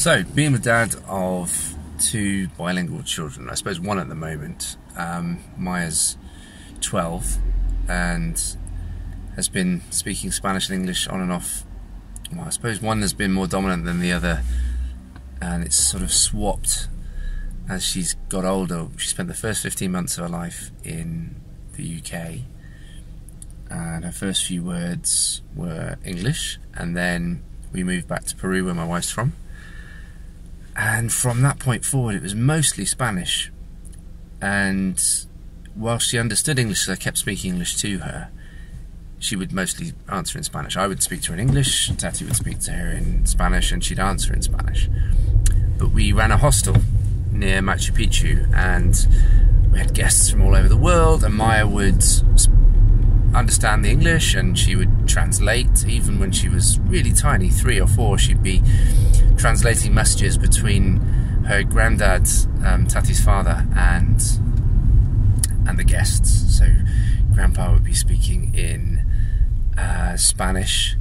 So, being the dad of two bilingual children, I suppose one at the moment, Maya's 12 and has been speaking Spanish and English on and off. Well, I suppose one has been more dominant than the other, and it's sort of swapped as she's got older. She spent the first 15 months of her life in the UK, and her first few words were English, and then we moved back to Peru, where my wife's from. And from that point forward, it was mostly Spanish. And whilst she understood English, because I kept speaking English to her, she would mostly answer in Spanish. I would speak to her in English, Tati would speak to her in Spanish, and she'd answer in Spanish. But we ran a hostel near Machu Picchu, and we had guests from all over the world, and Maya would understand the English, and she would translate. Even when she was really tiny, 3 or 4, she'd be translating messages between her granddad, Tati's father, and the guests. So Grandpa would be speaking in Spanish,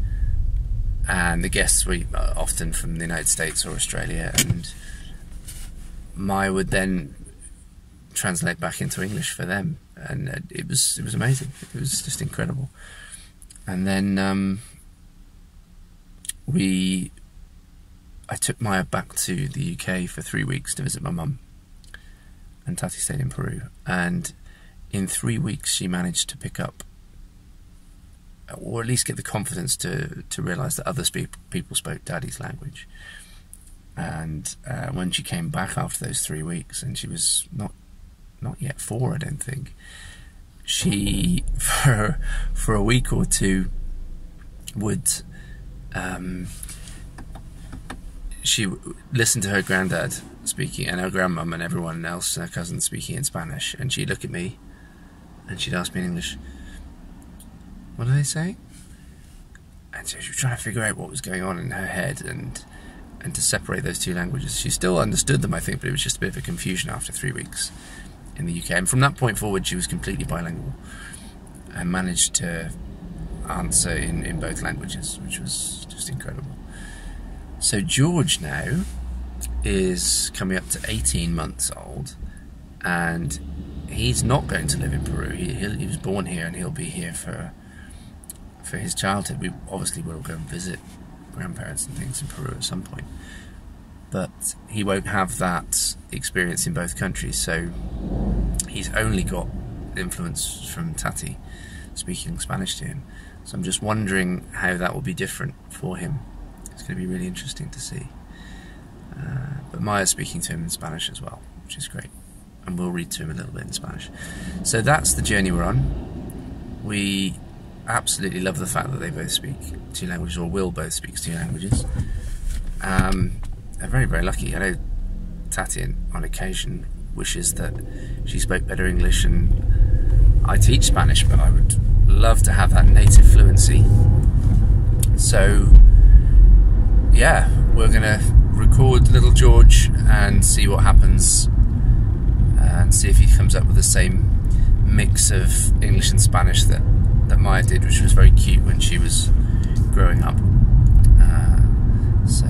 and the guests were often from the United States or Australia, and Maya would then translate back into English for them, and it was amazing. It was just incredible. And then I took Maya back to the UK for 3 weeks to visit my mum, and Tati stayed in Peru. And in 3 weeks, she managed to pick up, or at least get the confidence to realise that other people spoke Daddy's language. And when she came back after those 3 weeks, and she was not yet 4, I don't think, she for a week or two would she listened to her granddad speaking, and her grandmum and everyone else, her cousins, speaking in Spanish, and she'd look at me and she'd ask me in English, "What are they saying?" And so she was trying to figure out what was going on in her head, and to separate those two languages. She still understood them, I think, but it was just a bit of a confusion after 3 weeks in the UK. And from that point forward, she was completely bilingual and managed to answer in both languages, which was just incredible. So George now is coming up to 18 months old, and he's not going to live in Peru. He was born here, and he'll be here for his childhood. We obviously will go and visit grandparents and things in Peru at some point, but he won't have that experience in both countries. So he's only got influence from Tati speaking Spanish to him. So I'm just wondering how that will be different for him. It's going to be really interesting to see. But Maya's speaking to him in Spanish as well, which is great, and we'll read to him a little bit in Spanish. So that's the journey we're on. We absolutely love the fact that they both speak 2 languages, or will both speak 2 languages. They're very, very lucky. I know Tati on occasion wishes that she spoke better English, and I teach Spanish, but I would love to have that native fluency. So yeah, we're gonna record little George and see what happens, and see if he comes up with the same mix of English and Spanish that Maya did, which was very cute when she was growing up. So